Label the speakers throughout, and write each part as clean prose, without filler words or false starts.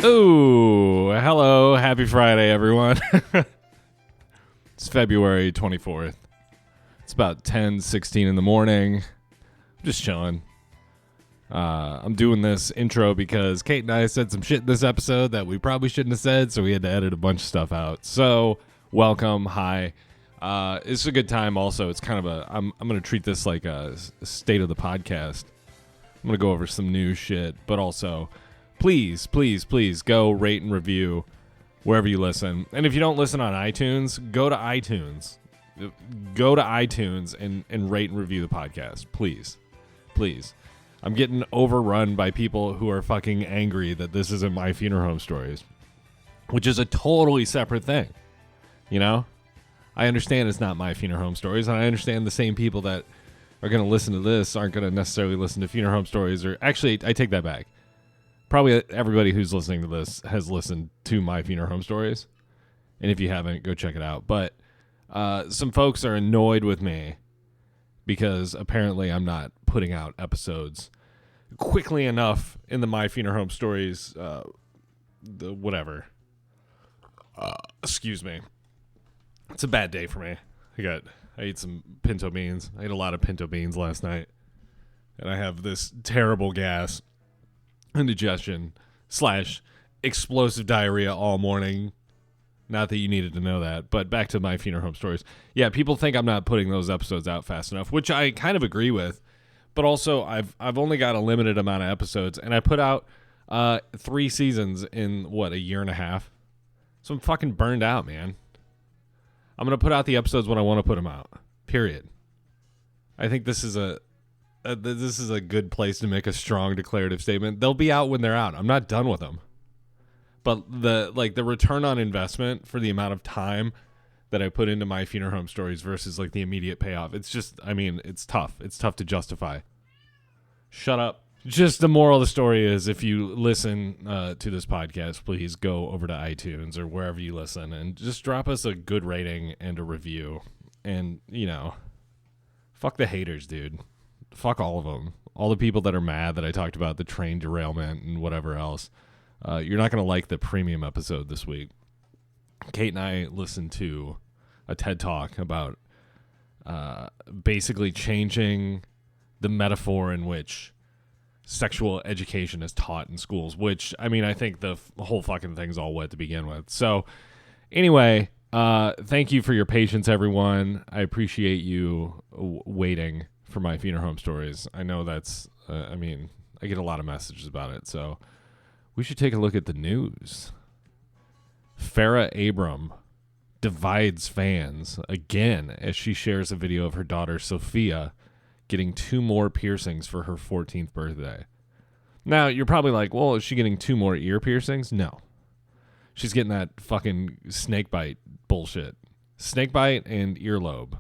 Speaker 1: Oh, hello. Happy Friday, everyone. It's February 24th. It's about 10:16 in the morning. I'm just chilling. I'm doing this intro because Kate and I said some shit in this episode that we probably shouldn't have said, so we had to edit a bunch of stuff out. So, welcome. Hi. It's a good time also. It's kind of I'm going to treat this like a state of the podcast. I'm going to go over some new shit, but also please go rate and review wherever you listen. And if you don't listen on iTunes, go to iTunes. Go to iTunes and rate and review the podcast. Please. I'm getting overrun by people who are fucking angry that this isn't My Funeral Home Stories, which is a totally separate thing. You know? I understand it's not My Funeral Home Stories, and I understand the same people that are going to listen to this aren't going to necessarily listen to Funeral Home Stories. Or actually, I take that back. Probably everybody who's listening to this has listened to My Funeral Home Stories. And if you haven't, go check it out. But some folks are annoyed with me because apparently I'm not putting out episodes quickly enough in the My Funeral Home Stories, excuse me. It's a bad day for me. I ate some pinto beans. I ate a lot of pinto beans last night. And I have this terrible gas, indigestion / explosive diarrhea all morning. Not that you needed to know that, but back to My Funeral Home Stories. Yeah, people think I'm not putting those episodes out fast enough, which I kind of agree with. But also, I've only got a limited amount of episodes, and I put out 3 seasons in, a year and a half? So I'm fucking burned out, man. I'm going to put out the episodes when I want to put them out, period. I think this is a good place to make a strong declarative statement. They'll be out when they're out. I'm not done with them. But the return on investment for the amount of time that I put into My Funeral Home Stories versus the immediate payoff, it's just, it's tough. It's tough to justify. Shut up. Just the moral of the story is if you listen to this podcast, please go over to iTunes or wherever you listen and just drop us a good rating and a review. And, fuck the haters, dude. Fuck all of them. All the people that are mad that I talked about the train derailment and whatever else. You're not going to like the premium episode this week. Kate and I listened to a TED Talk about basically changing the metaphor in which sexual education is taught in schools, which, I think the whole fucking thing's all wet to begin with. So, anyway, thank you for your patience, everyone. I appreciate you waiting for My Funeral Home Stories. I know that's, I get a lot of messages about it, so we should take a look at the news. Farrah Abraham divides fans again as she shares a video of her daughter Sophia getting 2 more piercings for her 14th birthday. Now, you're probably like, well, is she getting 2 more ear piercings? No. She's getting that fucking snake bite bullshit. Snake bite and earlobe,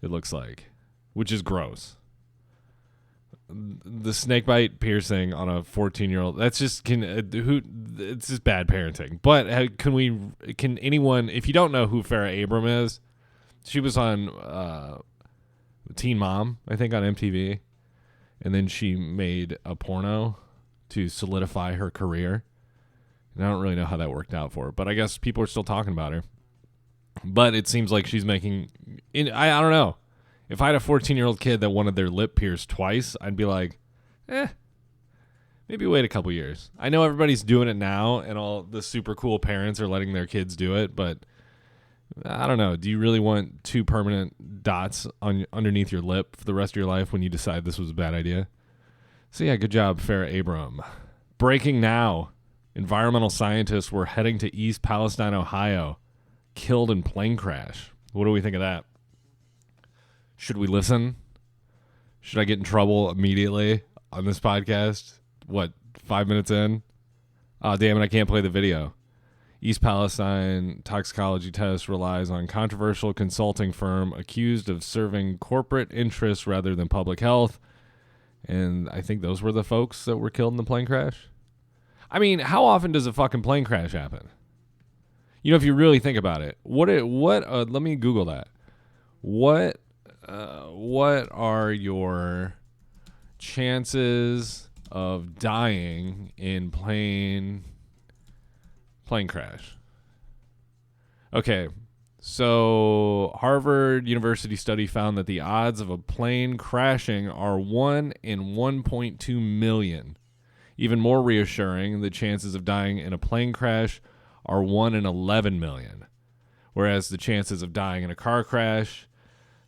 Speaker 1: it looks like, which is gross. The snake bite piercing on a 14-year-old, that's just, it's just bad parenting. But can anyone, if you don't know who Farrah Abraham is, she was on Teen Mom, I think, on MTV, and then she made a porno to solidify her career, and I don't really know how that worked out for her, but I guess people are still talking about her. But it seems like she's making, I don't know, if I had a 14-year-old kid that wanted their lip pierced twice, I'd be like, maybe wait a couple years. I know everybody's doing it now, and all the super cool parents are letting their kids do it, but I don't know. Do you really want 2 permanent dots underneath your lip for the rest of your life when you decide this was a bad idea? So yeah, good job, Farrah Abraham. Breaking now. Environmental scientists were heading to East Palestine, Ohio, killed in plane crash. What do we think of that? Should we listen? Should I get in trouble immediately on this podcast? 5 minutes in? Oh, damn it, I can't play the video. East Palestine toxicology test relies on controversial consulting firm accused of serving corporate interests rather than public health. And I think those were the folks that were killed in the plane crash. How often does a fucking plane crash happen? If you really think about it, let me Google that. What are your chances of dying in plane Plane crash. Okay. So, Harvard University study found that the odds of a plane crashing are 1 in 1.2 million. Even more reassuring, the chances of dying in a plane crash are 1 in 11 million, whereas the chances of dying in a car crash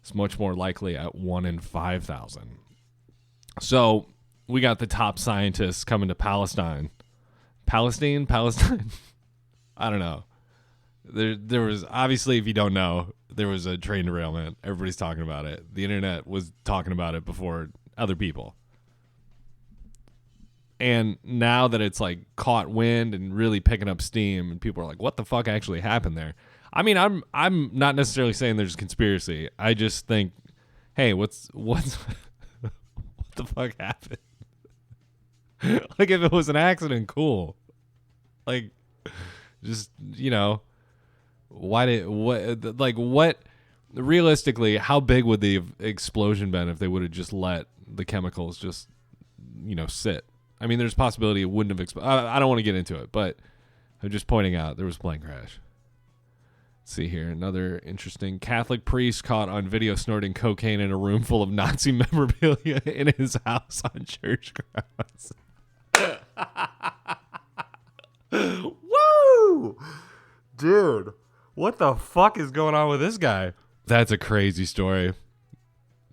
Speaker 1: is much more likely at 1 in 5,000. So, we got the top scientists coming to Palestine. Palestine? I don't know. There was, obviously, if you don't know, there was a train derailment. Everybody's talking about it. The internet was talking about it before other people. And now that it's like caught wind and really picking up steam, and people are like, what the fuck actually happened there? I mean, I'm not necessarily saying there's a conspiracy. I just think, hey, what's what the fuck happened? Like, if it was an accident, cool. Like, just, what realistically, how big would the explosion been if they would have just let the chemicals just, sit? I mean, there's a possibility it wouldn't have exploded. I don't want to get into it, but I'm just pointing out there was a plane crash. Let's see here. Another interesting Catholic priest caught on video snorting cocaine in a room full of Nazi memorabilia in his house on church grounds. Woo! Dude, what the fuck is going on with this guy? That's a crazy story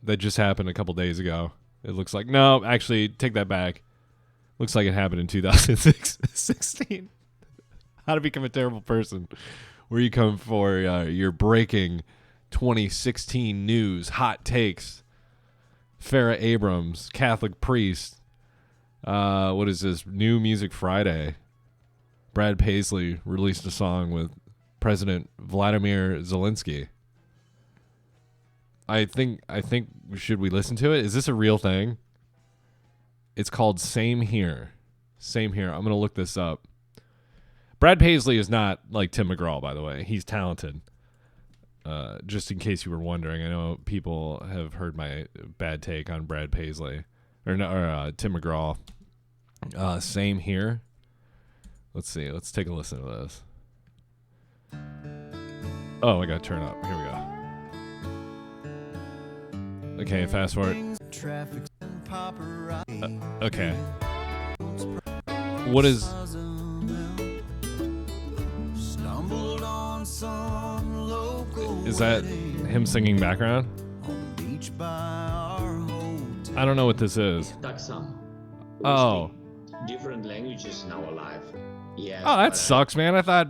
Speaker 1: that just happened a couple days ago. It looks like, no, actually, take that back. Looks like it happened in 2016. How to Become a Terrible Person, where you come for your breaking 2016 news, hot takes. Farrah Abraham, Catholic priest. What is this? New Music Friday. Brad Paisley released a song with President Vladimir Zelensky. I think should we listen to it? Is this a real thing? It's called Same Here. Same Here. I'm going to look this up. Brad Paisley is not like Tim McGraw, by the way. He's talented. Just in case you were wondering, I know people have heard my bad take on Brad Paisley or Tim McGraw. Same Here. Let's see. Let's take a listen to this. Oh, I got to turn up. Here we go. Okay, fast forward. Okay. What is... Is that him singing background? I don't know what this is. Oh.
Speaker 2: Different languages now alive. Yeah.
Speaker 1: Oh, that sucks, man. I thought,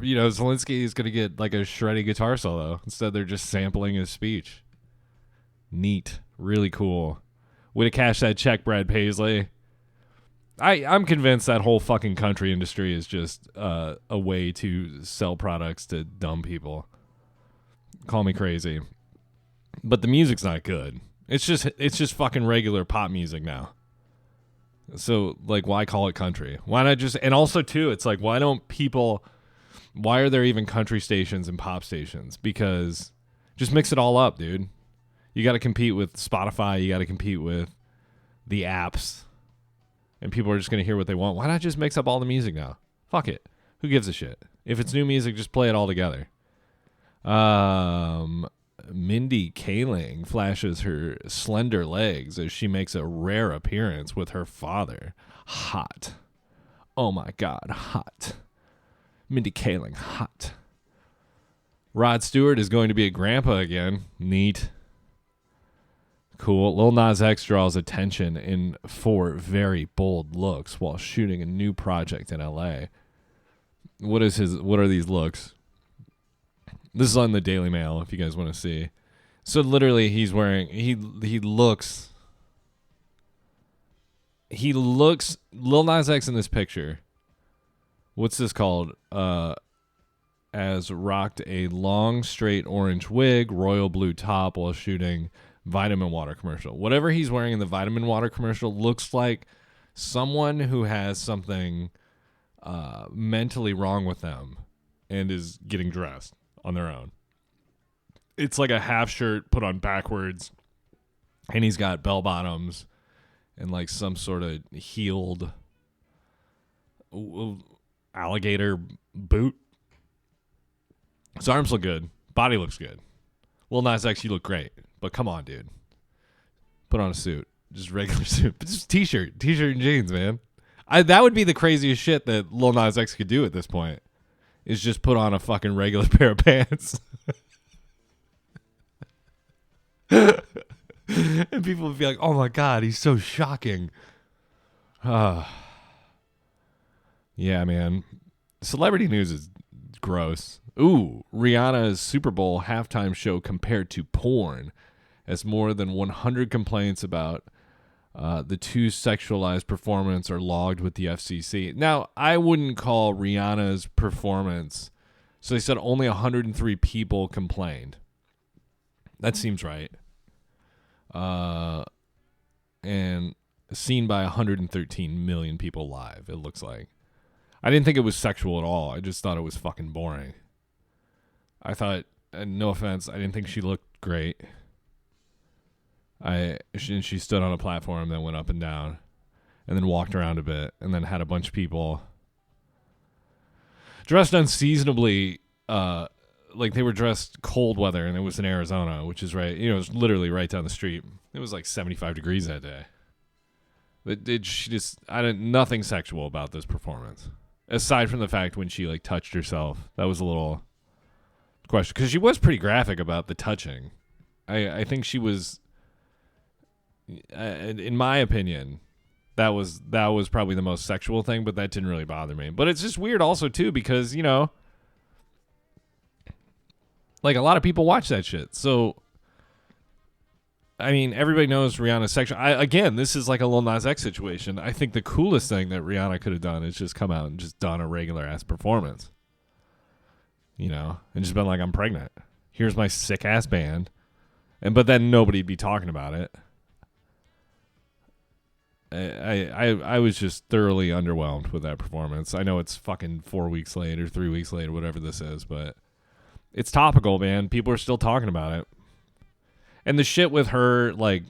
Speaker 1: Zelensky is going to get like a shreddy guitar solo. Instead, they're just sampling his speech. Neat. Really cool. Way to cash that check, Brad Paisley. I'm convinced that whole fucking country industry is just a way to sell products to dumb people. Call me crazy. But the music's not good. It's just fucking regular pop music now. So, like, why call it country? Why not just... And also, too, it's like, why are there even country stations and pop stations? Because just mix it all up, dude. You got to compete with Spotify. You got to compete with the apps. And people are just going to hear what they want. Why not just mix up all the music now? Fuck it. Who gives a shit? If it's new music, just play it all together. Mindy Kaling flashes her slender legs as she makes a rare appearance with her father. Hot. Oh my God, hot. Mindy Kaling, hot. Rod Stewart is going to be a grandpa again. Neat. Cool. Lil Nas X draws attention in 4 very bold looks while shooting a new project in LA. What are these looks? This is on the Daily Mail if you guys want to see. So literally he looks Lil Nas X in this picture. What's this called? As rocked a long straight orange wig, royal blue top while shooting vitamin water commercial. Whatever he's wearing in the vitamin water commercial looks like someone who has something mentally wrong with them and is getting dressed on their own. It's like a half shirt put on backwards, and he's got bell bottoms and like some sort of heeled alligator boot. His arms look good. Body looks good. Lil Nas X, you look great. But come on, dude. Put on a suit. Just regular suit. But just t-shirt and jeans, man. That would be the craziest shit that Lil Nas X could do at this point. Is just put on a fucking regular pair of pants. And people would be like, oh my God, he's so shocking. Yeah, man. Celebrity news is gross. Ooh, Rihanna's Super Bowl halftime show compared to porn, as more than 100 complaints about the two sexualized performance are logged with the FCC. Now, I wouldn't call Rihanna's performance. So they said only 103 people complained. That seems right. And seen by 113 million people live, it looks like. I didn't think it was sexual at all. I just thought it was fucking boring. I thought, no offense, I didn't think she looked great. She stood on a platform that went up and down and then walked around a bit and then had a bunch of people dressed unseasonably, like they were dressed cold weather, and it was in Arizona, which is right, it was literally right down the street. It was like 75 degrees that day. But nothing sexual about this performance. Aside from the fact when she like touched herself, that was a little question, because she was pretty graphic about the touching. I think she was, in my opinion, that was probably the most sexual thing, but that didn't really bother me. But it's just weird also too, because like a lot of people watch that shit. So I mean, everybody knows Rihanna's sexual. Again, this is like a Lil Nas X situation. I think the coolest thing that Rihanna could have done is just come out and just done a regular ass performance. And just been like, I'm pregnant. Here's my sick ass band. But then nobody'd be talking about it. I was just thoroughly underwhelmed with that performance. I know it's fucking 4 weeks late or 3 weeks late or whatever this is, but it's topical, man. People are still talking about it. And the shit with her, like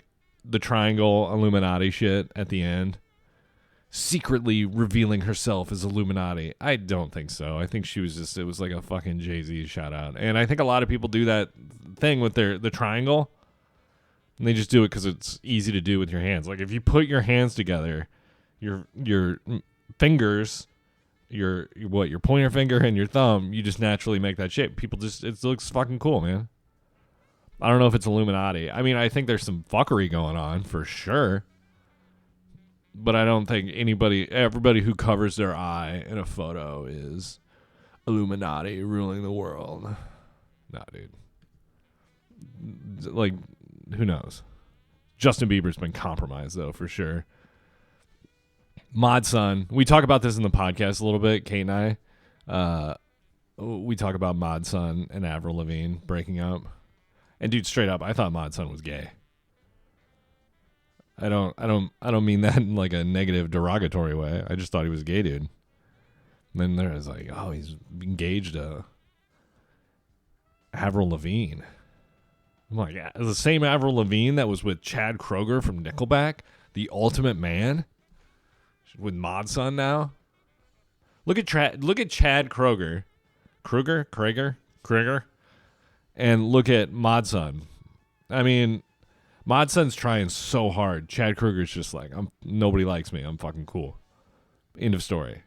Speaker 1: the triangle Illuminati shit at the end, secretly revealing herself as Illuminati. I don't think so. I think it was like a fucking Jay-Z shout out. And I think a lot of people do that thing with the triangle. And they just do it because it's easy to do with your hands. Like if you put your hands together, your fingers, your pointer finger and your thumb, you just naturally make that shape. It looks fucking cool, man. I don't know if it's Illuminati. I mean, I think there's some fuckery going on for sure. But I don't think everybody who covers their eye in a photo is Illuminati ruling the world. Nah, dude. Like, who knows? Justin Bieber's been compromised, though, for sure. Mod Sun. We talk about this in the podcast a little bit, Kate and I. We talk about Mod Sun and Avril Lavigne breaking up. And dude, straight up, I thought Mod Sun was gay. I don't mean that in like a negative, derogatory way. I just thought he was a gay dude. And then there was like, oh, he's engaged to Avril Lavigne. I'm like, yeah, the same Avril Lavigne that was with Chad Kroeger from Nickelback, the ultimate man, with Mod Sun now. Look at Chad Kroeger, Kroeger. And look at Mod Sun. I mean, Mod Sun's trying so hard. Chad Kroeger's just like, nobody likes me. I'm fucking cool. End of story.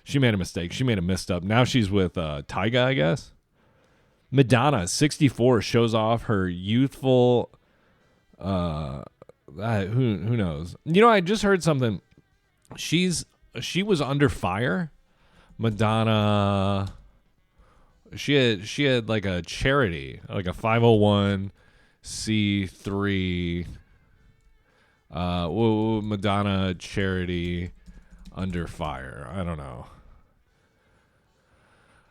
Speaker 1: She made a mistake. She made a misstep. Now she's with Tyga, I guess. Madonna, 64, shows off her youthful. Who knows? I just heard something. She was under fire. Madonna. She had like a charity, like a 501c3 Madonna charity under fire. I don't know.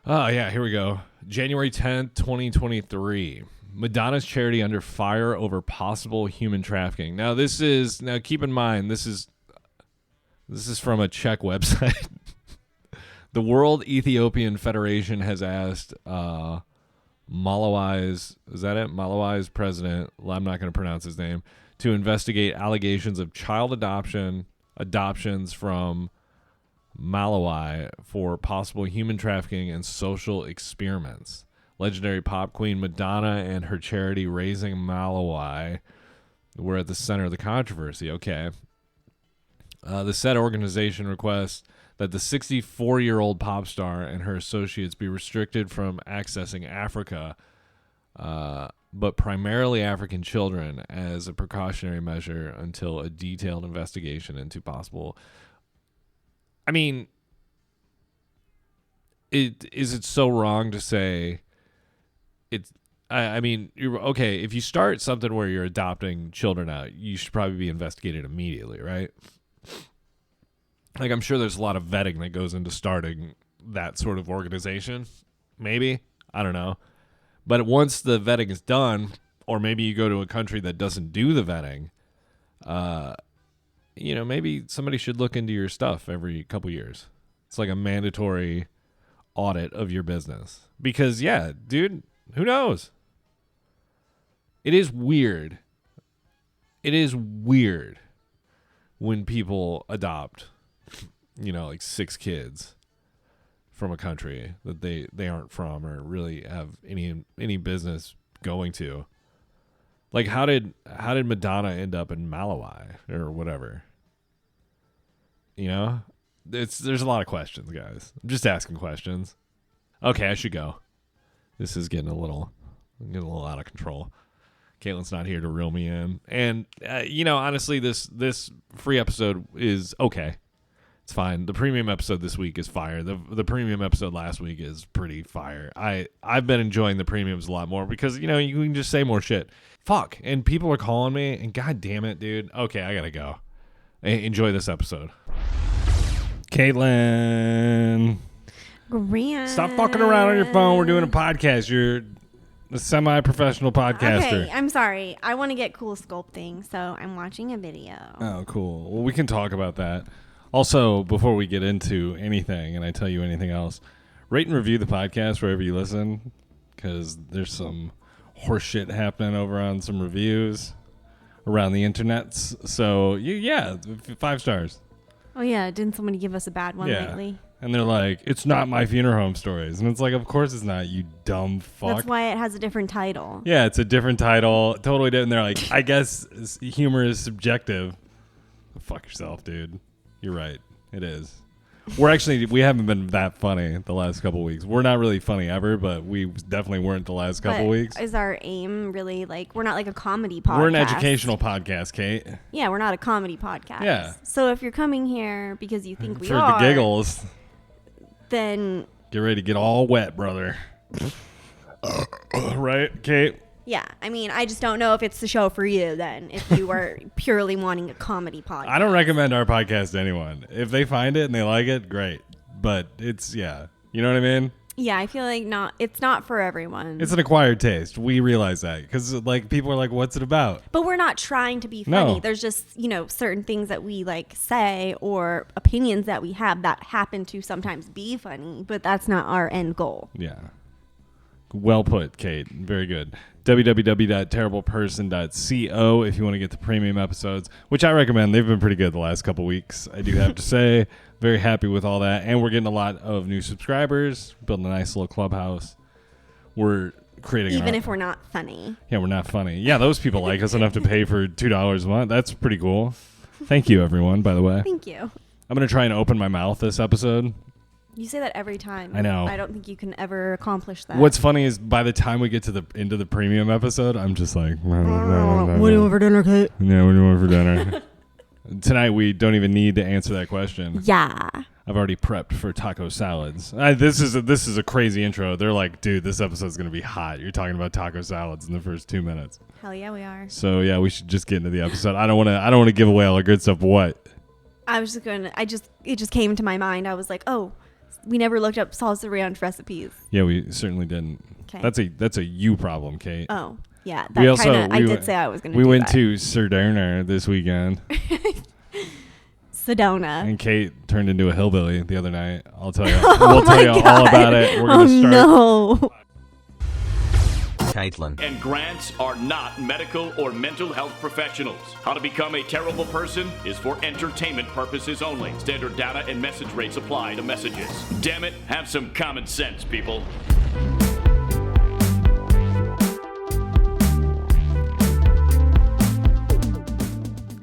Speaker 1: Oh yeah, here we go. January 10th, 2023. Madonna's charity under fire over possible human trafficking. Now keep in mind this is from a Czech website. The World Ethiopian Federation has asked Malawi's president, I'm not going to pronounce his name, to investigate allegations of child adoptions from Malawi for possible human trafficking and social experiments. Legendary pop queen Madonna and her charity Raising Malawi were at the center of the controversy. Okay. The said organization requests that the 64-year-old pop star and her associates be restricted from accessing Africa, but primarily African children, as a precautionary measure until a detailed investigation into possible... I mean, is it so wrong to say it's... I mean, you're okay, if you start something where you're adopting children out, you should probably be investigated immediately, right? Like, I'm sure there's a lot of vetting that goes into starting that sort of organization. Maybe. I don't know. But once the vetting is done, or maybe you go to a country that doesn't do the vetting, maybe somebody should look into your stuff every couple years. It's like a mandatory audit of your business. Because, yeah, dude, who knows? It is weird. It is weird when people adopt, like 6 kids from a country that they aren't from or really have any business going to. Like, how did Madonna end up in Malawi or whatever? There's a lot of questions, guys. I'm just asking questions. Okay, I should go. This is getting a little out of control. Caitlin's not here to reel me in, and honestly, this free episode is okay. It's fine. The premium episode this week is fire. The premium episode last week is pretty fire. I've been enjoying the premiums a lot more because, you can just say more shit. Fuck. And people are calling me, and god damn it, dude. Okay, I gotta go. Enjoy this episode. Caitlin.
Speaker 3: Grant.
Speaker 1: Stop fucking around on your phone. We're doing a podcast. You're a semi-professional podcaster.
Speaker 3: Okay, I'm sorry. I want to get cool sculpting, so I'm watching a video.
Speaker 1: Oh, cool. Well, we can talk about that. Also, before we get into anything, and I tell you anything else, rate and review the podcast wherever you listen, because there's some horse shit happening over on some reviews around the internets. So, 5 stars.
Speaker 3: Oh, yeah. Didn't somebody give us a bad one lately?
Speaker 1: And they're like, it's not My Funeral Home Stories. And it's like, of course it's not, you dumb fuck.
Speaker 3: That's why it has a different title.
Speaker 1: Yeah, it's a different title. Totally different. And they're like, I guess humor is subjective. Fuck yourself, dude. You're right. It is. We haven't been that funny the last couple weeks. We're not really funny ever, but we definitely weren't the last couple weeks.
Speaker 3: Is our aim really we're not like a comedy podcast?
Speaker 1: We're an educational podcast, Kate.
Speaker 3: Yeah, we're not a comedy podcast.
Speaker 1: Yeah.
Speaker 3: So if you're coming here because you think we
Speaker 1: for
Speaker 3: are.
Speaker 1: For the giggles.
Speaker 3: Then.
Speaker 1: Get ready to get all wet, brother. Right, Kate?
Speaker 3: Yeah, I mean, I just don't know if it's the show for you then, if you are purely wanting a comedy podcast.
Speaker 1: I don't recommend our podcast to anyone. If they find it and they like it, great. But it's, you know what I mean?
Speaker 3: Yeah, I feel like it's not for everyone.
Speaker 1: It's an acquired taste. We realize that. Because, people are like, what's it about?
Speaker 3: But we're not trying to be funny.
Speaker 1: No.
Speaker 3: There's just, certain things that we, say or opinions that we have that happen to sometimes be funny. But that's not our end goal.
Speaker 1: Yeah. Well put, Kate. Very good. www.terribleperson.co if you want to get the premium episodes, which I recommend. They've been pretty good the last couple weeks, I do have to say. Very happy with all that. And we're getting a lot of new subscribers, building a nice little clubhouse. We're creating
Speaker 3: even if we're not funny.
Speaker 1: Yeah, we're not funny. Yeah, those people like us enough to pay for $2 a month. That's pretty cool. Thank you, everyone, by the way.
Speaker 3: Thank you.
Speaker 1: I'm going to try and open my mouth this episode.
Speaker 3: You say that every time.
Speaker 1: I know.
Speaker 3: I don't think you can ever accomplish that.
Speaker 1: What's funny is by the time we get to the into the premium episode, I'm just like,
Speaker 3: what do you want for dinner, Kate?
Speaker 1: Yeah, what do you want for dinner? Tonight we don't even need to answer that question.
Speaker 3: Yeah.
Speaker 1: I've already prepped for taco salads. This is a crazy intro. They're like, dude, this episode's gonna be hot. You're talking about taco salads in the first 2 minutes.
Speaker 3: Hell yeah, we are.
Speaker 1: So yeah, we should just get into the episode. I don't want to give away all the good stuff. What?
Speaker 3: It just came to my mind. I was like, oh. We never looked up salsa ranch recipes.
Speaker 1: Yeah, we certainly didn't.
Speaker 3: Okay.
Speaker 1: That's a you problem, Kate.
Speaker 3: Oh, yeah.
Speaker 1: I
Speaker 3: did say I was going to do
Speaker 1: that. We went
Speaker 3: to
Speaker 1: Sedona this weekend.
Speaker 3: Sedona.
Speaker 1: And Kate turned into a hillbilly the other night. We'll tell you all about it. We're going to start.
Speaker 3: No.
Speaker 4: Caitlin.
Speaker 5: And grants are not medical or mental health professionals. How to become a terrible person is for entertainment purposes only. Standard data and message rates apply to messages. Damn it, have some common sense, people.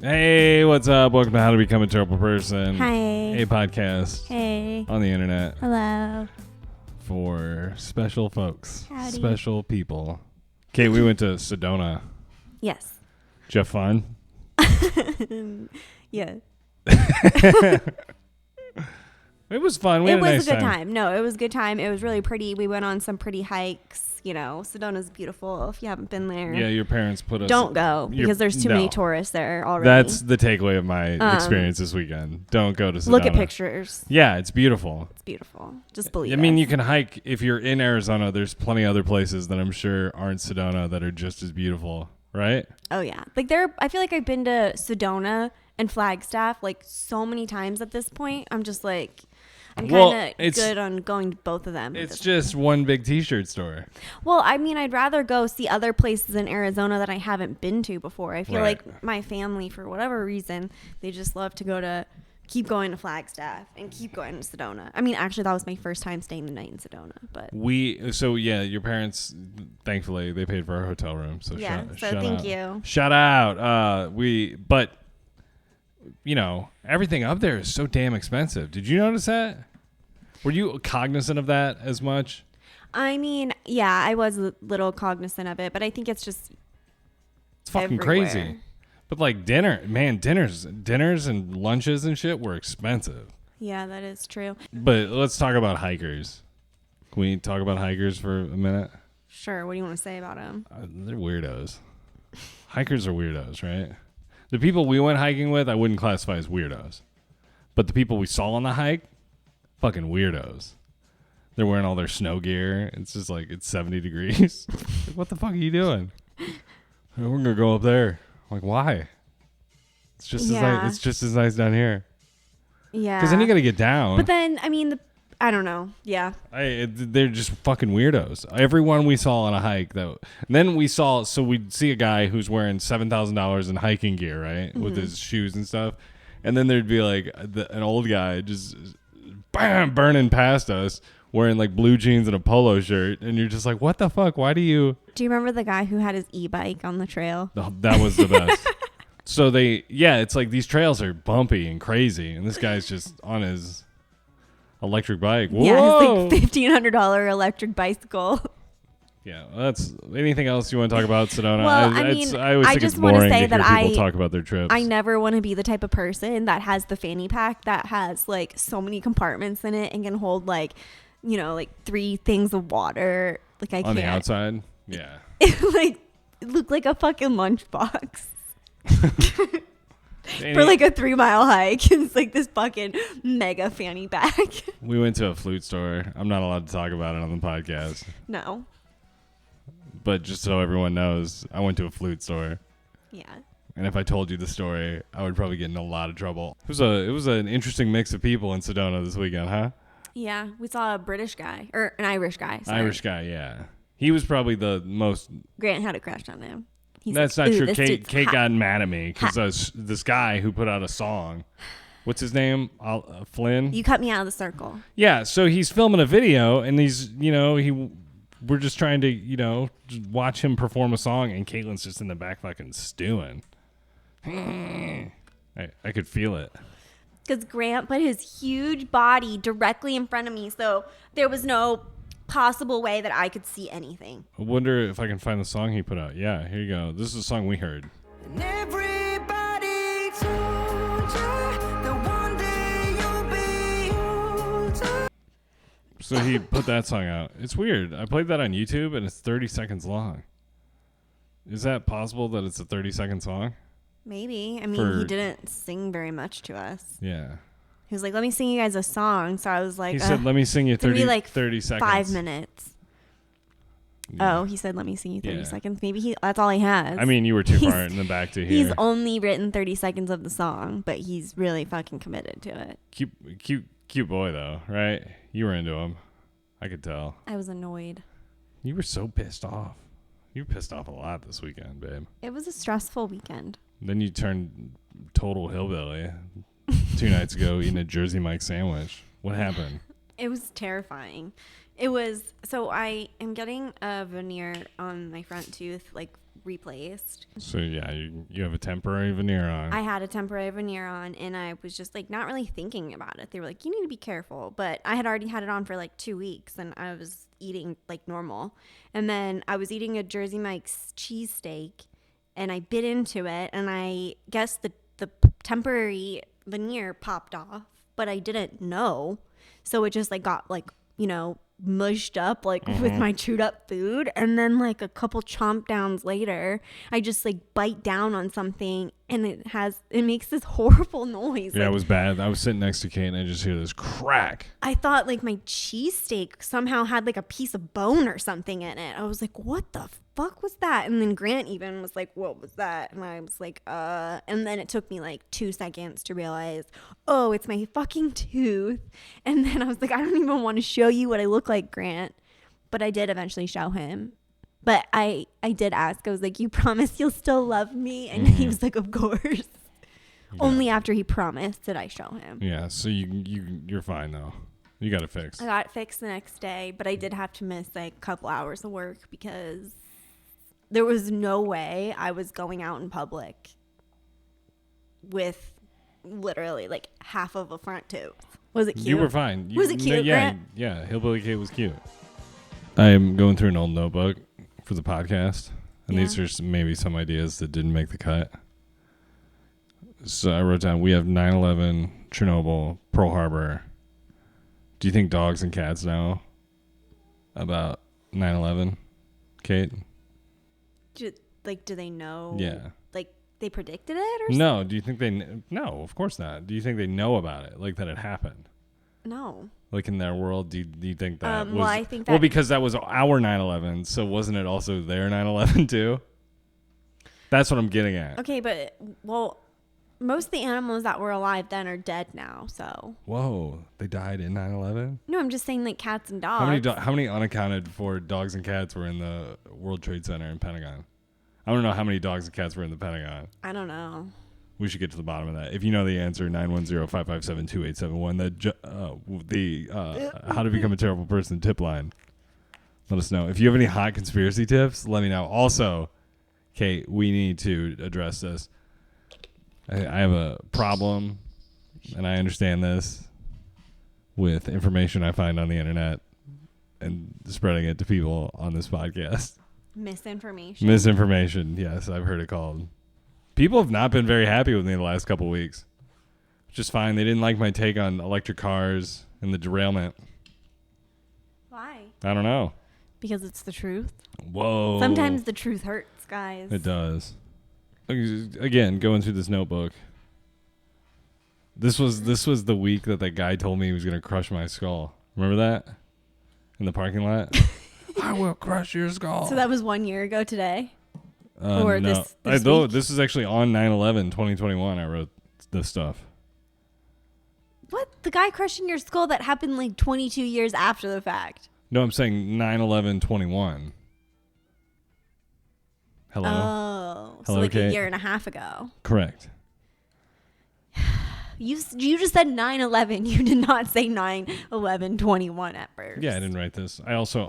Speaker 1: Hey, what's up? Welcome to How to Become a Terrible Person.
Speaker 3: Hi.
Speaker 1: A podcast.
Speaker 3: Hey.
Speaker 1: On the internet.
Speaker 3: Hello.
Speaker 1: For special folks.
Speaker 3: Howdy.
Speaker 1: Special people. Okay, we went to Sedona.
Speaker 3: Yes.
Speaker 1: Did you have fun?
Speaker 3: Yeah.
Speaker 1: It was fun. We
Speaker 3: It
Speaker 1: had
Speaker 3: was
Speaker 1: a nice
Speaker 3: a good time. No, it was a good time. It was really pretty. We went on some pretty hikes. You know, Sedona's beautiful. If you haven't been there,
Speaker 1: Yeah, your parents put us...
Speaker 3: don't go because there's too many tourists there already.
Speaker 1: That's the takeaway of my experience this weekend. Don't go to Sedona.
Speaker 3: Look at pictures.
Speaker 1: Yeah, it's beautiful.
Speaker 3: It's beautiful. Just believe
Speaker 1: I mean,
Speaker 3: it.
Speaker 1: you can hike. If you're in Arizona, there's plenty of other places that I'm sure aren't Sedona that are just as beautiful, right?
Speaker 3: Oh, yeah. Like I feel like I've been to Sedona and Flagstaff like so many times at this point. I'm just like... I'm kind of good on going to both of them.
Speaker 1: It's just one big t-shirt store.
Speaker 3: Well, I mean, I'd rather go see other places in Arizona that I haven't been to before. I feel
Speaker 1: Right.
Speaker 3: like my family, for whatever reason, they just love to keep going to Flagstaff and keep going to Sedona. I mean, actually, that was my first time staying the night in Sedona. But
Speaker 1: Your parents, thankfully, they paid for our hotel room. So
Speaker 3: yeah,
Speaker 1: shout
Speaker 3: thank
Speaker 1: out.
Speaker 3: you.
Speaker 1: Shout out. But you know, everything up there is so damn expensive. Did you notice that? Were you cognizant of that as much?
Speaker 3: I mean, yeah, I was a little cognizant of it, but I think it's just
Speaker 1: fucking
Speaker 3: everywhere.
Speaker 1: Crazy. But like dinners and lunches and shit were expensive.
Speaker 3: Yeah, that is true.
Speaker 1: But let's talk about hikers. Can we talk about hikers for a minute?
Speaker 3: Sure. What do you want to say about them?
Speaker 1: They're weirdos. Hikers are weirdos, right? The people we went hiking with, I wouldn't classify as weirdos. But the people we saw on the hike, fucking weirdos. They're wearing all their snow gear. It's just like, it's 70 degrees. Like, what the fuck are you doing? We're going to go up there. I'm like, why? It's just as nice down here.
Speaker 3: Yeah.
Speaker 1: Because then you got to get down.
Speaker 3: But then, I mean, I don't know. Yeah.
Speaker 1: They're just fucking weirdos. Everyone we saw on a hike, though. And then we'd see a guy who's wearing $7,000 in hiking gear, right? With his shoes and stuff. And then there'd be like an old guy just burning past us wearing like blue jeans and a polo shirt. And you're just like, what the fuck? Why do you...
Speaker 3: Do you remember the guy who had his e-bike on the trail?
Speaker 1: That was the best. So it's like these trails are bumpy and crazy. And this guy's just on his... electric bike. Whoa.
Speaker 3: Yeah, it's like $1,500 electric bicycle.
Speaker 1: Yeah, that's anything else you want to talk about, Sedona?
Speaker 3: Well,
Speaker 1: I always think
Speaker 3: just
Speaker 1: it's
Speaker 3: want to
Speaker 1: boring
Speaker 3: say
Speaker 1: to
Speaker 3: that
Speaker 1: hear people talk about their trips.
Speaker 3: I never want to be the type of person that has the fanny pack that has like so many compartments in it and can hold like, you know, like 3 things of water. Like I can't.
Speaker 1: On the outside? Yeah.
Speaker 3: It looked like a fucking lunchbox. For like a 3-mile hike. It's like this fucking mega fanny pack.
Speaker 1: We went to a flute store. I'm not allowed to talk about it on the podcast.
Speaker 3: No.
Speaker 1: But just so everyone knows, I went to a flute store.
Speaker 3: Yeah.
Speaker 1: And if I told you the story, I would probably get in a lot of trouble. It was an interesting mix of people in Sedona this weekend, huh?
Speaker 3: Yeah. We saw a British guy. Or an Irish guy. Sorry.
Speaker 1: Irish guy, yeah. He was probably the most...
Speaker 3: Grant had a crush on him.
Speaker 1: That's not true. Kate got mad at me because this guy who put out a song, what's his name? Flynn?
Speaker 3: You cut me out of the circle.
Speaker 1: Yeah, so he's filming a video and we're just trying to, just watch him perform a song and Caitlin's just in the back fucking stewing. I could feel it.
Speaker 3: Because Grant put his huge body directly in front of me, so there was no possible way that I could see anything.
Speaker 1: I wonder if I can find the song he put out. Yeah, here you go. This is a song we heard.
Speaker 6: And everybody told you that one day you'll be older.
Speaker 1: So he put that song out. It's weird. I played that on YouTube and it's 30 seconds long. Is that possible that it's a 30-second song?
Speaker 3: Maybe. I mean, he didn't sing very much to us.
Speaker 1: Yeah.
Speaker 3: He was like, let me sing you guys a song. So I was like...
Speaker 1: He said, let me sing you 30 seconds.
Speaker 3: 5 minutes. Yeah. Oh, he said, let me sing you 30 seconds. Maybe that's all he has.
Speaker 1: I mean, you were too far in the back to hear.
Speaker 3: He's only written 30 seconds of the song, but he's really fucking committed to it.
Speaker 1: Cute boy, though, right? You were into him. I could tell.
Speaker 3: I was annoyed.
Speaker 1: You were so pissed off. You pissed off a lot this weekend, babe.
Speaker 3: It was a stressful weekend.
Speaker 1: Then you turned total hillbilly 2 nights ago eating a Jersey Mike sandwich. What happened?
Speaker 3: It was terrifying. It was, so I am getting a veneer on my front tooth, like, replaced.
Speaker 1: So, yeah, you have a temporary veneer on.
Speaker 3: I had a temporary veneer on, and I was just, like, not really thinking about it. They were like, you need to be careful. But I had already had it on for, like, 2 weeks, and I was eating, like, normal. And then I was eating a Jersey Mike's cheesesteak, and I bit into it, and I guess the temporary veneer popped off, but I didn't know. So it just, like, got, like, you know, mushed up like with my chewed up food, and then like a couple chomp downs later I just like bite down on something and it makes this horrible noise.
Speaker 1: Yeah,
Speaker 3: like,
Speaker 1: it was bad. I was sitting next to Kate and I just hear this crack.
Speaker 3: I thought like my cheesesteak somehow had like a piece of bone or something in it. I was like, what the fuck was that? And then Grant even was like, what was that? And I was like, and then it took me like 2 seconds to realize, oh, it's my fucking tooth. And then I was like, I don't even want to show you what I look like, Grant. But I did eventually show him. But I did ask. I was like, you promise you'll still love me? And he was like, of course. Yeah. Only after he promised did I show him.
Speaker 1: Yeah, so you're fine though. You got it fixed.
Speaker 3: I got it fixed the next day, but I did have to miss like a couple hours of work because there was no way I was going out in public with literally like half of a front tooth. Was it cute?
Speaker 1: You were fine.
Speaker 3: Was it cute, Grant?
Speaker 1: Yeah, Hillbilly Kate was cute. I'm going through an old notebook for the podcast, and these are maybe some ideas that didn't make the cut. So I wrote down, we have 9/11, Chernobyl, Pearl Harbor. Do you think dogs and cats know about 9/11, Kate?
Speaker 3: Do they know?
Speaker 1: Yeah.
Speaker 3: Like they predicted it or something?
Speaker 1: No, do you think no, of course not. Do you think they know about it, like that it happened?
Speaker 3: No.
Speaker 1: Like in their world, do you think that was...
Speaker 3: Well, I think that...
Speaker 1: Well, because that was our 9/11, so wasn't it also their 9/11 too? That's what I'm getting at.
Speaker 3: Okay, but, well, most of the animals that were alive then are dead now, so...
Speaker 1: Whoa, they died in 9/11?
Speaker 3: No, I'm just saying like cats and dogs.
Speaker 1: How many unaccounted for dogs and cats were in the World Trade Center in Pentagon? I don't know how many dogs and cats were in the Pentagon.
Speaker 3: I don't know.
Speaker 1: We should get to the bottom of that. If you know the answer, 910-557-2871. The how to become a terrible person tip line. Let us know. If you have any hot conspiracy tips, let me know. Also, Kate, we need to address this. I have a problem, and I understand this, with information I find on the internet and spreading it to people on this podcast. Misinformation, yes, I've heard it called. People have not been very happy with me the last couple weeks. Which is fine. They didn't like my take on electric cars and the derailment.
Speaker 3: Why?
Speaker 1: I don't know.
Speaker 3: Because it's the truth.
Speaker 1: Whoa.
Speaker 3: Sometimes the truth hurts, guys.
Speaker 1: It does. Again, going through this notebook. This was the week that guy told me he was going to crush my skull. Remember that? In the parking lot? I will crush your skull.
Speaker 3: So that was 1 year ago today?
Speaker 1: Or
Speaker 3: no.
Speaker 1: This is actually on 9/11/2021 I wrote this stuff.
Speaker 3: What? The guy crushing your skull that happened like 22 years after the fact?
Speaker 1: No, I'm saying 9/11/21. Hello?
Speaker 3: Oh.
Speaker 1: Hello,
Speaker 3: so like
Speaker 1: Kate?
Speaker 3: a year and a half ago.
Speaker 1: Correct.
Speaker 3: You just said 9/11. You did not say 9/11/21 at first.
Speaker 1: Yeah, I didn't write this. I also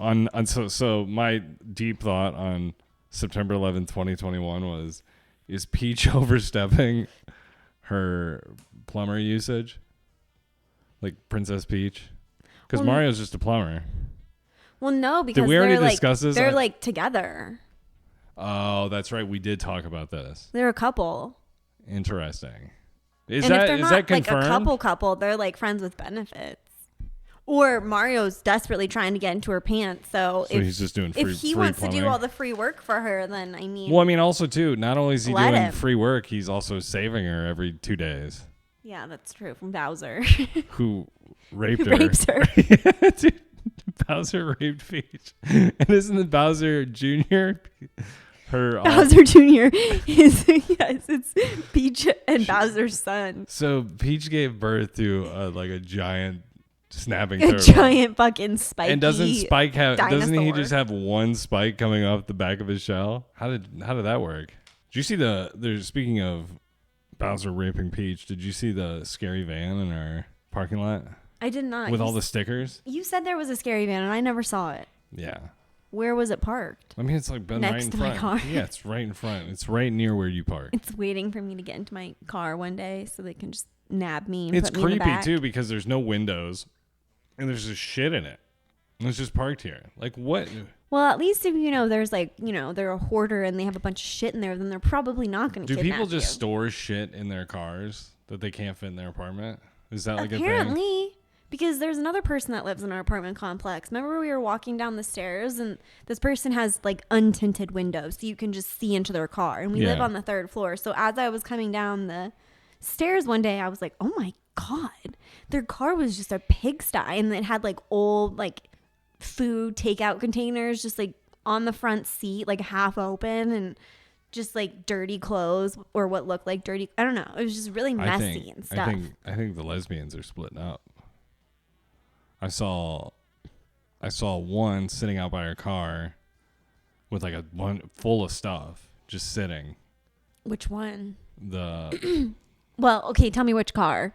Speaker 1: so my deep thought on September 11th, 2021 was, is Peach overstepping her plumber usage? Like Princess Peach? Because Mario's just a plumber.
Speaker 3: Well, no, because
Speaker 1: did we already discuss this?
Speaker 3: They're like together.
Speaker 1: Oh, that's right. We did talk about this.
Speaker 3: They're a couple.
Speaker 1: Interesting. Is
Speaker 3: and
Speaker 1: that
Speaker 3: if they're
Speaker 1: is
Speaker 3: not
Speaker 1: that confirmed?
Speaker 3: Like a couple, they're like friends with benefits. Or Mario's desperately trying to get into her pants. So if
Speaker 1: he's just doing free
Speaker 3: if he
Speaker 1: free
Speaker 3: wants
Speaker 1: plumbing.
Speaker 3: to do all the free work for her, then I mean.
Speaker 1: Well, I mean, also too, not only is he
Speaker 3: let
Speaker 1: doing
Speaker 3: him.
Speaker 1: free work, he's also saving her every 2 days.
Speaker 3: Yeah, that's true. From Bowser.
Speaker 1: Who raped her.
Speaker 3: Rapes her.
Speaker 1: Yeah, dude. Bowser raped Peach. And isn't it Bowser Jr.?
Speaker 3: Bowser Jr. is, yes, it's Peach and Bowser's son.
Speaker 1: So Peach gave birth to like a giant snapping
Speaker 3: A
Speaker 1: turtle.
Speaker 3: giant fucking spiky.
Speaker 1: And doesn't Spike have? Doesn't he
Speaker 3: dinosaur.
Speaker 1: just have one spike coming off the back of his shell? How did that work? Did you see there's speaking of Bowser raping Peach? Did you see the scary van in our parking lot
Speaker 3: I did not.
Speaker 1: with all the stickers?
Speaker 3: You said there was a scary van, and I never saw it.
Speaker 1: Yeah.
Speaker 3: Where was it parked?
Speaker 1: I mean, it's like been
Speaker 3: Next
Speaker 1: right in
Speaker 3: to my
Speaker 1: front.
Speaker 3: car.
Speaker 1: Yeah, it's right in front. It's right near where you park.
Speaker 3: It's waiting for me to get into my car one day so they can just nab me and
Speaker 1: It's
Speaker 3: put me in the
Speaker 1: creepy
Speaker 3: back.
Speaker 1: too because there's no windows and there's just shit in it. And it's just parked here. Like what?
Speaker 3: Well, at least if there's they're a hoarder and they have a bunch of shit in there, then they're probably not going to
Speaker 1: Do
Speaker 3: kidnap
Speaker 1: people just
Speaker 3: you.
Speaker 1: store shit in their cars that they can't fit in their apartment? Is that like a thing?
Speaker 3: Apparently, because there's another person that lives in our apartment complex. Remember we were walking down the stairs and this person has like untinted windows so you can just see into their car. And we live
Speaker 1: Yeah.
Speaker 3: on the 3rd floor. So as I was coming down the stairs one day, I was like, oh my God, their car was just a pigsty. And it had like old like food takeout containers just like on the front seat, like half open, and just like dirty clothes or what looked like dirty. I don't know. It was just really messy and stuff.
Speaker 1: I think the lesbians are splitting up. I saw one sitting out by her car with like one full of stuff just sitting.
Speaker 3: Which one?
Speaker 1: The
Speaker 3: Well, okay, tell me which car.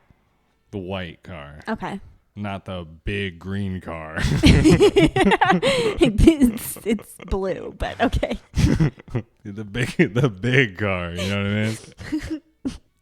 Speaker 1: the white car,
Speaker 3: Okay.
Speaker 1: not the big green car.
Speaker 3: it's blue, but okay.
Speaker 1: the big car, you know what I mean?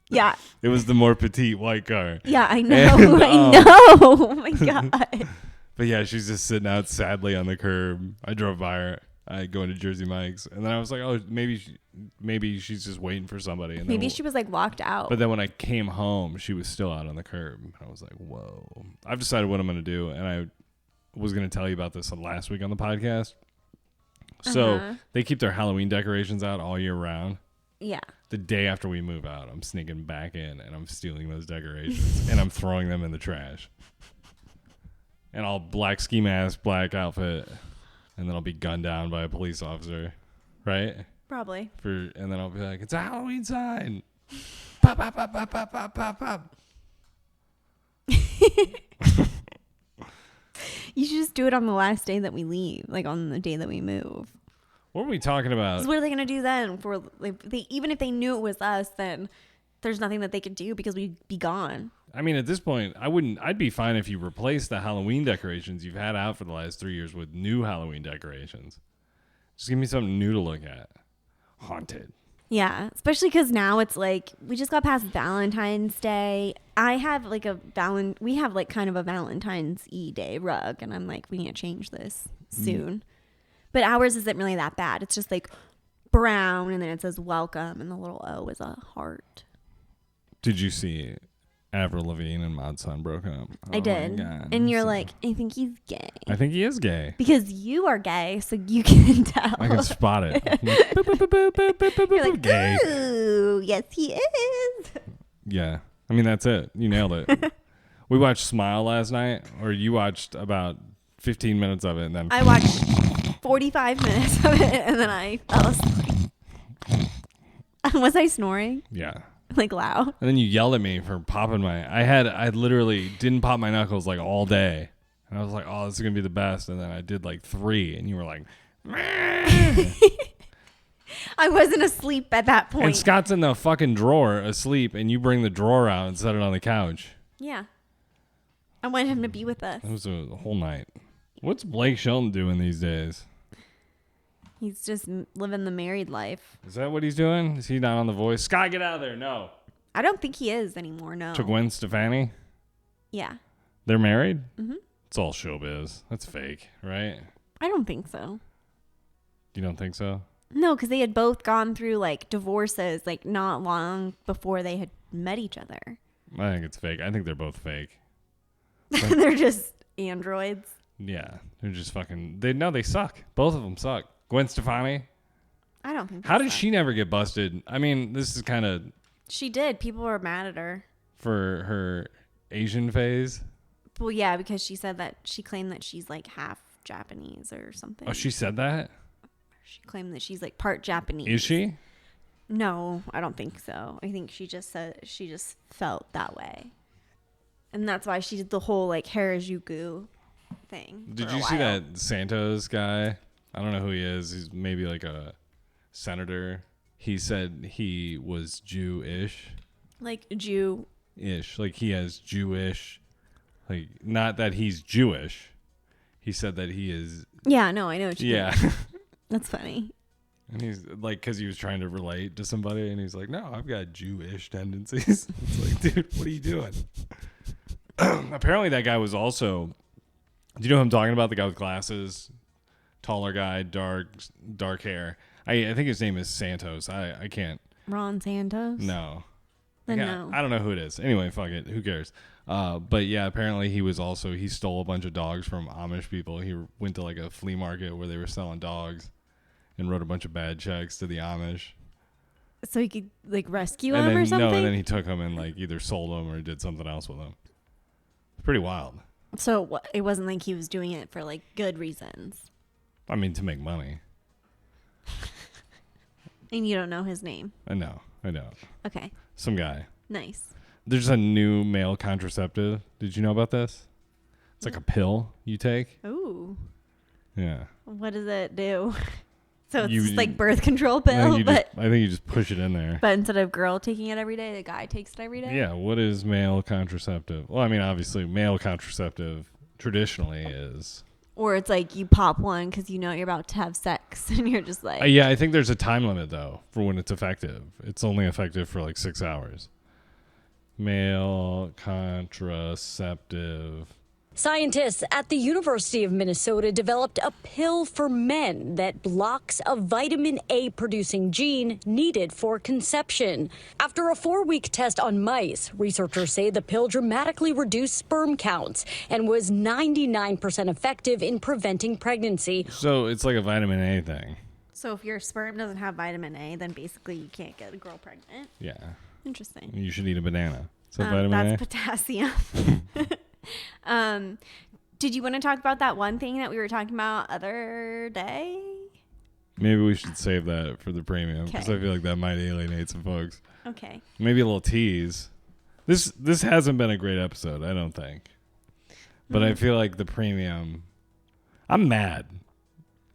Speaker 3: Yeah.
Speaker 1: It was the more petite white car.
Speaker 3: Yeah, I know.
Speaker 1: And,
Speaker 3: I know. Oh my God.
Speaker 1: But yeah, she's just sitting out sadly on the curb. I drove by her. I go into Jersey Mike's, and then I was like, oh, maybe she's just waiting for somebody. And
Speaker 3: Maybe
Speaker 1: then,
Speaker 3: she was like walked out.
Speaker 1: But then when I came home, she was still out on the curb. I was like, whoa. I've decided what I'm going to do, and I was going to tell you about this last week on the podcast. So they keep their Halloween decorations out all year round.
Speaker 3: Yeah.
Speaker 1: The day after we move out, I'm sneaking back in, and I'm stealing those decorations, and I'm throwing them in the trash. And I'll black ski mask, black outfit, and then I'll be gunned down by a police officer, right?
Speaker 3: Probably.
Speaker 1: And then I'll be like, it's a Halloween sign. Pop, pop, pop, pop, pop, pop, pop, pop.
Speaker 3: You should just do it on the last day that we leave, like on the day that we move.
Speaker 1: What are we talking about?
Speaker 3: 'Cause what are they gonna do then? For like, even if they knew it was us, then there's nothing that they could do because we'd be gone.
Speaker 1: I mean, at this point, I'd be fine if you replace the Halloween decorations you've had out for the last 3 years with new Halloween decorations. Just give me something new to look at. Haunted.
Speaker 3: Yeah, especially because now it's like we just got past Valentine's Day. I have like we have like kind of a Valentine's Day rug, and I'm like, we need to change this soon. But ours isn't really that bad. It's just like brown, and then it says welcome, and the little O is a heart.
Speaker 1: Did you see Avril Lavigne and Mod Sun broke up?
Speaker 3: I did.
Speaker 1: My God.
Speaker 3: And you're
Speaker 1: So-
Speaker 3: like, I think he's gay.
Speaker 1: I think he is gay.
Speaker 3: Because you are gay, so you can tell.
Speaker 1: I can spot it. Boop, boop, boop, boop, boop, boop, boop,
Speaker 3: You're
Speaker 1: boop,
Speaker 3: like,
Speaker 1: gay.
Speaker 3: ooh, yes, he is.
Speaker 1: Yeah. I mean, that's it. You nailed it. We watched Smile last night, or you watched about 15 minutes of it, and then
Speaker 3: I watched 45 minutes of it, and then I fell asleep. Was I snoring?
Speaker 1: yeah.
Speaker 3: Like loud?
Speaker 1: And then you yelled at me for popping I literally didn't pop my knuckles like all day. And I was like, oh, this is going to be the best. And then I did like 3, and you were like,
Speaker 3: I wasn't asleep at that point.
Speaker 1: and Scott's in the fucking drawer asleep, and you bring the drawer out and set it on the couch.
Speaker 3: Yeah. I want him to be with us.
Speaker 1: It was a whole night. What's Blake Shelton doing these days?
Speaker 3: He's just living the married life.
Speaker 1: Is that what he's doing? Is he not on The Voice? Scott, get out of there. No.
Speaker 3: I don't think he is anymore, no.
Speaker 1: To Gwen Stefani?
Speaker 3: Yeah.
Speaker 1: They're married? Mm-hmm. It's all showbiz. That's fake, right?
Speaker 3: I don't think so.
Speaker 1: You don't think so?
Speaker 3: No, because they had both gone through like divorces like not long before they had met each other.
Speaker 1: I think it's fake. I think they're both fake.
Speaker 3: They're just androids.
Speaker 1: Yeah. They're just fucking... They suck. Both of them suck. Gwen Stefani?
Speaker 3: I don't think
Speaker 1: How
Speaker 3: they
Speaker 1: did
Speaker 3: suck.
Speaker 1: she never get busted? I mean, this is kind of
Speaker 3: She did. People were mad at her.
Speaker 1: for her Asian phase.
Speaker 3: Well, yeah, because she said that she claimed that she's like half Japanese or something.
Speaker 1: Oh, she said that?
Speaker 3: She claimed that she's like part Japanese.
Speaker 1: Is she?
Speaker 3: No, I don't think so. I think she just said she just felt that way. And that's why she did the whole like Harajuku thing.
Speaker 1: Did
Speaker 3: for a
Speaker 1: you see
Speaker 3: while.
Speaker 1: that Santos guy? I don't know who he is. He's maybe like a senator. He said he was Jewish.
Speaker 3: Like Jew.
Speaker 1: Ish. Like he has Jewish. Like, not that he's Jewish. He said that he is.
Speaker 3: Yeah, no, I know what you mean.
Speaker 1: Yeah.
Speaker 3: That's funny.
Speaker 1: And he's like, because he was trying to relate to somebody, and he's like, no, I've got Jewish tendencies. It's like, dude, what are you doing? Apparently, that guy was also. Do you know who I'm talking about? The guy with glasses, taller guy, dark hair. I think his name is Santos. I can't.
Speaker 3: Ron Santos?
Speaker 1: No.
Speaker 3: Then
Speaker 1: Yeah,
Speaker 3: no.
Speaker 1: I don't know who it is. Anyway, fuck it. Who cares? But yeah, apparently he stole a bunch of dogs from Amish people. He went to like a flea market where they were selling dogs and wrote a bunch of bad checks to the Amish.
Speaker 3: So he could like rescue
Speaker 1: And
Speaker 3: him
Speaker 1: then,
Speaker 3: or something?
Speaker 1: no, and then he took them and like either sold them or did something else with them. It's pretty wild.
Speaker 3: So it wasn't like he was doing it for like good reasons.
Speaker 1: I mean, to make money.
Speaker 3: And you don't know his name.
Speaker 1: I know.
Speaker 3: Okay.
Speaker 1: Some guy.
Speaker 3: Nice.
Speaker 1: There's a new male contraceptive. Did you know about this? It's like a pill you take.
Speaker 3: Ooh.
Speaker 1: Yeah.
Speaker 3: What does it do? So it's
Speaker 1: You-
Speaker 3: just like birth control
Speaker 1: I think
Speaker 3: pill,
Speaker 1: you
Speaker 3: but
Speaker 1: I think you just push it in there.
Speaker 3: but instead of girl taking it every day, the guy takes it every day?
Speaker 1: Yeah, what is male contraceptive? Well, I mean, obviously, male contraceptive traditionally is.
Speaker 3: Or it's like you pop one because you know you're about to have sex and you're just like,
Speaker 1: Yeah, I think there's a time limit, though, for when it's effective. It's only effective for like 6 hours. Male contraceptive.
Speaker 4: Scientists at the University of Minnesota developed a pill for men that blocks a vitamin A producing gene needed for conception. After a 4-week test on mice, researchers say the pill dramatically reduced sperm counts and was 99% effective in preventing pregnancy.
Speaker 1: So it's like a vitamin A thing.
Speaker 3: so if your sperm doesn't have vitamin A, then basically you can't get a girl pregnant.
Speaker 1: Yeah.
Speaker 3: Interesting.
Speaker 1: You should eat a banana. Is that vitamin
Speaker 3: That's
Speaker 1: A?
Speaker 3: potassium. Did you want to talk about that one thing that we were talking about other day?
Speaker 1: Maybe we should save that for the premium because
Speaker 3: Okay.
Speaker 1: I feel like that might alienate some folks.
Speaker 3: Okay.
Speaker 1: Maybe a little tease. This hasn't been a great episode, I don't think. But I feel like the premium. I'm mad,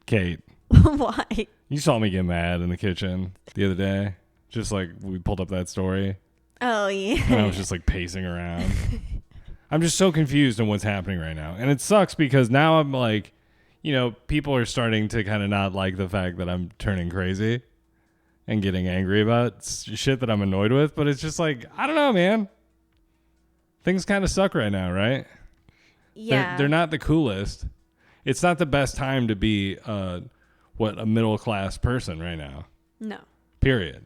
Speaker 1: Kate.
Speaker 3: Why?
Speaker 1: You saw me get mad in the kitchen the other day. Just like we pulled up that story.
Speaker 3: Oh,
Speaker 1: And I
Speaker 3: yeah.
Speaker 1: was just like pacing around. I'm just so confused on what's happening right now. And it sucks because now I'm like, people are starting to kind of not like the fact that I'm turning crazy and getting angry about shit that I'm annoyed with. But it's just like, I don't know, man. Things kind of suck right now, right?
Speaker 3: Yeah.
Speaker 1: They're not the coolest. It's not the best time to be a middle class person right now.
Speaker 3: No.
Speaker 1: Period.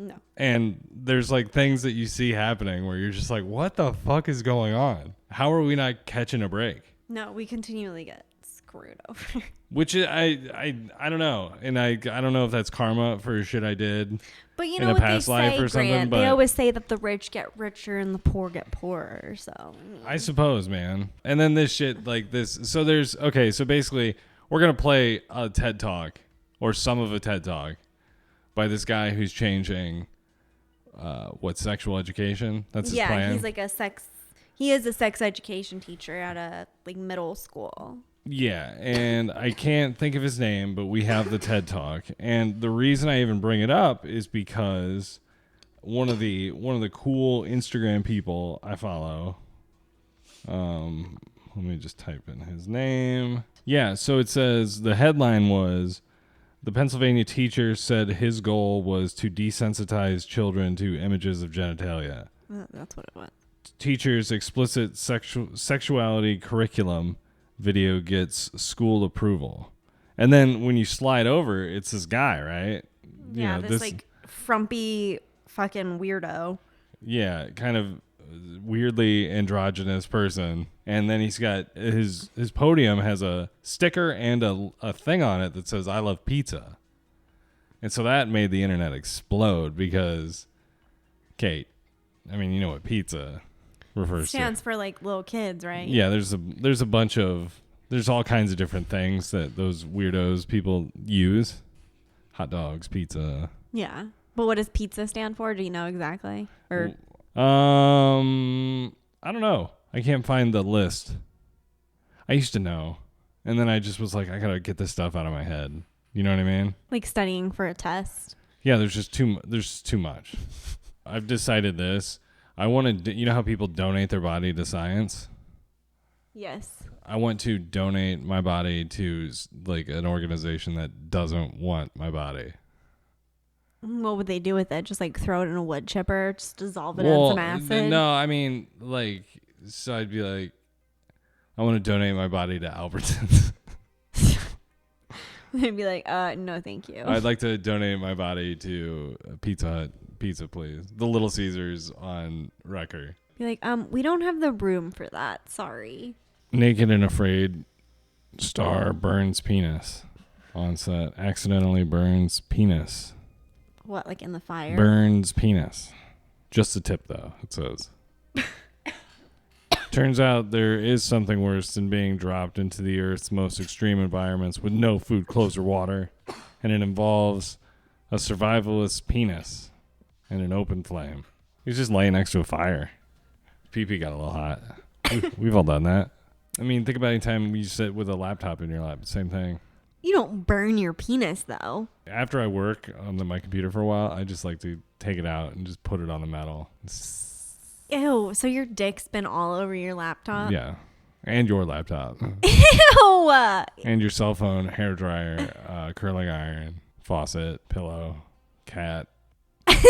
Speaker 3: No.
Speaker 1: And there's like things that you see happening where you're just like, what the fuck is going on? How are we not catching a break?
Speaker 3: No, we continually get screwed over.
Speaker 1: Which I don't know. And I don't know if that's karma for shit I did.
Speaker 3: But you
Speaker 1: In
Speaker 3: know
Speaker 1: a
Speaker 3: what
Speaker 1: past
Speaker 3: they
Speaker 1: life
Speaker 3: say,
Speaker 1: or something,
Speaker 3: Grant?
Speaker 1: but-
Speaker 3: They always say that the rich get richer and the poor get poorer. So
Speaker 1: I suppose, man. And then this shit like this. So so basically we're going to play a TED Talk or some of a TED Talk by this guy who's changing sexual education. That's his plan.
Speaker 3: he's like he is a sex education teacher at a like middle school.
Speaker 1: Yeah, and I can't think of his name, but we have the TED Talk. And the reason I even bring it up is because one of the cool Instagram people I follow, let me just type in his name. Yeah, so it says the headline was the Pennsylvania teacher said his goal was to desensitize children to images of genitalia.
Speaker 3: That's what it was.
Speaker 1: Teacher's explicit sexuality curriculum video gets school approval. And then when you slide over, it's this guy, right?
Speaker 3: Yeah, this like frumpy fucking weirdo.
Speaker 1: Yeah, kind of weirdly androgynous person. And then he's got his podium has a sticker and a thing on it that says I love pizza. And so that made the internet explode because Kate, I mean, you know what pizza refers
Speaker 3: Stands
Speaker 1: to.
Speaker 3: for like little kids, right?
Speaker 1: Yeah, there's all kinds of different things that those weirdos people use. Hot dogs, pizza.
Speaker 3: Yeah. But what does pizza stand for? Do you know exactly? Or
Speaker 1: I don't know. I can't find the list. I used to know. And then I just was like, I got to get this stuff out of my head. You know what I mean?
Speaker 3: Like studying for a test.
Speaker 1: Yeah, there's too much. I've decided this. I want to, you know how people donate their body to science?
Speaker 3: Yes.
Speaker 1: I want to donate my body to like an organization that doesn't want my body.
Speaker 3: What would they do with it? Just like throw it in a wood chipper, just dissolve it in some acid?
Speaker 1: No, I mean, like, so I'd be like, I want to donate my body to Albertsons.
Speaker 3: They'd be like, no, thank you.
Speaker 1: I'd like to donate my body to Pizza Hut pizza, please. The Little Caesars on Wrecker.
Speaker 3: Be like, we don't have the room for that. Sorry.
Speaker 1: Naked and Afraid star burns penis on set. Accidentally burns penis.
Speaker 3: What, like in the fire?
Speaker 1: Burns penis. Just a tip, though, it says. Turns out there is something worse than being dropped into the Earth's most extreme environments with no food, clothes, or water. And it involves a survivalist penis and an open flame. He's just laying next to a fire. Pee-pee got a little hot. We've all done that. I mean, think about any time you sit with a laptop in your lap. Same thing.
Speaker 3: You don't burn your penis, though.
Speaker 1: After I work on my computer for a while, I just like to take it out and just put it on the metal.
Speaker 3: Ew, so your dick's been all over your laptop?
Speaker 1: Yeah. And your laptop.
Speaker 3: Ew!
Speaker 1: And your cell phone, hair dryer, curling iron, faucet, pillow, cat,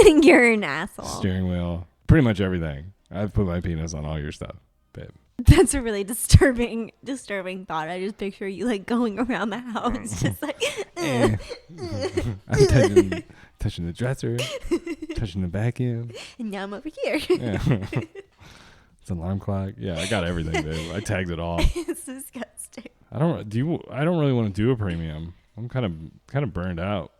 Speaker 3: You're an asshole.
Speaker 1: steering wheel. Pretty much everything. I've put my penis on all your stuff, babe.
Speaker 3: That's a really disturbing thought. I just picture you like going around the house just like
Speaker 1: I'm touching the dresser, touching the vacuum.
Speaker 3: and now I'm over here.
Speaker 1: Yeah. It's an alarm clock. Yeah, I got everything, babe. I tagged it all.
Speaker 3: It's disgusting.
Speaker 1: I don't really want to do a premium. I'm kind of burned out.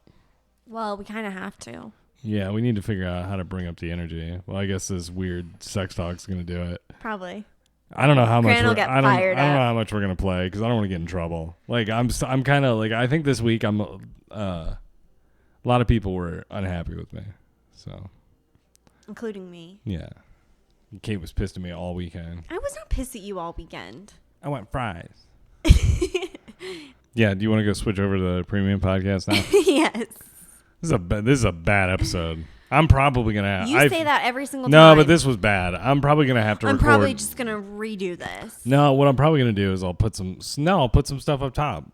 Speaker 3: Well, we kind of have to.
Speaker 1: Yeah, we need to figure out how to bring up the energy. Well, I guess this weird sex talk's going to do it.
Speaker 3: Probably.
Speaker 1: I don't know how much.
Speaker 3: Grant will get
Speaker 1: I don't
Speaker 3: fired
Speaker 1: know
Speaker 3: up.
Speaker 1: how much we're gonna play because I don't want to get in trouble. Like I'm kind of like I think this week a lot of people were unhappy with me. So
Speaker 3: Including me.
Speaker 1: yeah, Kate was pissed at me all weekend.
Speaker 3: I was not pissed at you all weekend.
Speaker 1: I want fries. Yeah, do you want to go switch over to the premium podcast now?
Speaker 3: Yes.
Speaker 1: This is a bad episode. I'm probably gonna have.
Speaker 3: You say that every single time.
Speaker 1: No, but this was bad. I'm probably gonna have to.
Speaker 3: I'm
Speaker 1: record.
Speaker 3: probably just gonna redo this.
Speaker 1: No, what I'm probably gonna do is I'll put some stuff up top, a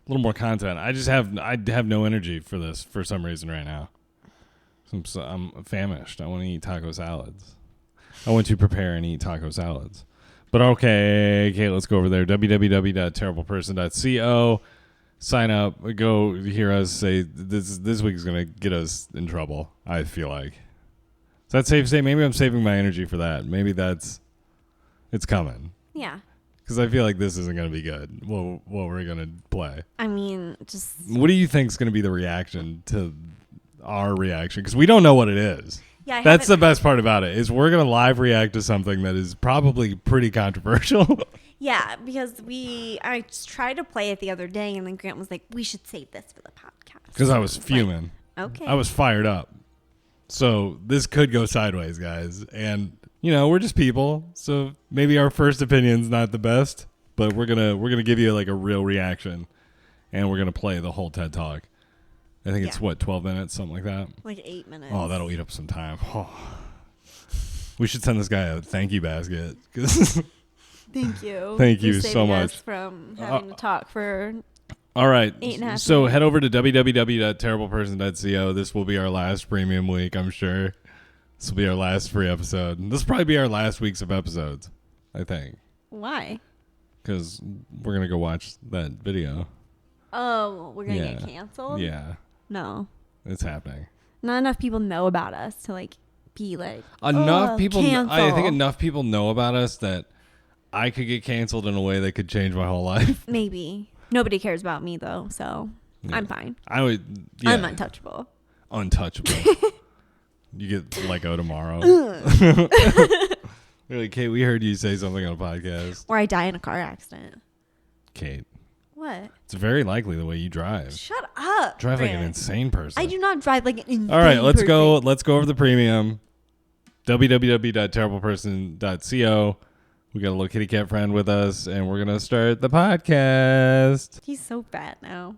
Speaker 1: little more content. I have no energy for this for some reason right now. I'm famished. I want to eat taco salads. I want to prepare and eat taco salads. But okay, let's go over there. www.terribleperson.co. Sign up. Go hear us say this week is gonna get us in trouble. I feel like. Is that safe to say? Maybe I'm saving my energy for that. Maybe it's coming.
Speaker 3: Yeah.
Speaker 1: Because I feel like this isn't going to be good. What we're going to play.
Speaker 3: I mean, just.
Speaker 1: What do you think is going to be the reaction to our reaction? Because we don't know what it is.
Speaker 3: Yeah,
Speaker 1: that's the best part about it is we're going to live react to something that is probably pretty controversial.
Speaker 3: Yeah, because I just tried to play it the other day, and then Grant was like, "We should save this for the podcast."
Speaker 1: Because I was fuming.
Speaker 3: Like, okay.
Speaker 1: I was fired up. So this could go sideways, guys. And we're just people, so maybe our first opinion's not the best, but we're gonna give you like a real reaction, and we're gonna play the whole TED Talk. I think it's 12 minutes, something like that.
Speaker 3: Like 8 minutes.
Speaker 1: Oh, that'll eat up some time. Oh. We should send this guy a thank you basket. 'Cause
Speaker 3: Thank you.
Speaker 1: Thank you
Speaker 3: for
Speaker 1: so
Speaker 3: saving
Speaker 1: much.
Speaker 3: us from having to talk for.
Speaker 1: All right.
Speaker 3: 8.5
Speaker 1: So
Speaker 3: minutes.
Speaker 1: head over to www.terribleperson.co. This will be our last premium week, I'm sure. This will be our last free episode. This will probably be our last weeks of episodes, I think.
Speaker 3: Why?
Speaker 1: Because we're going to go watch that video.
Speaker 3: Oh, we're gonna get canceled?
Speaker 1: Yeah.
Speaker 3: No.
Speaker 1: It's happening.
Speaker 3: Not enough people know about us to like be like
Speaker 1: Enough people.
Speaker 3: cancel.
Speaker 1: I think enough people know about us that I could get canceled in a way that could change my whole life.
Speaker 3: Maybe. Nobody cares about me though, so I'm fine.
Speaker 1: I would. Yeah.
Speaker 3: I'm untouchable.
Speaker 1: Untouchable. You get let go tomorrow. You're like, Kate, we heard you say something on a podcast.
Speaker 3: Or I die in a car accident.
Speaker 1: Kate,
Speaker 3: What?
Speaker 1: it's very likely the way you drive.
Speaker 3: Shut up.
Speaker 1: Drive like an
Speaker 3: Grant.
Speaker 1: insane person.
Speaker 3: I do not drive like an insane
Speaker 1: All right, let's go.
Speaker 3: person.
Speaker 1: Let's go over the premium. www.terribleperson.co. We got a little kitty cat friend with us, and we're going to start the podcast.
Speaker 3: He's so fat now.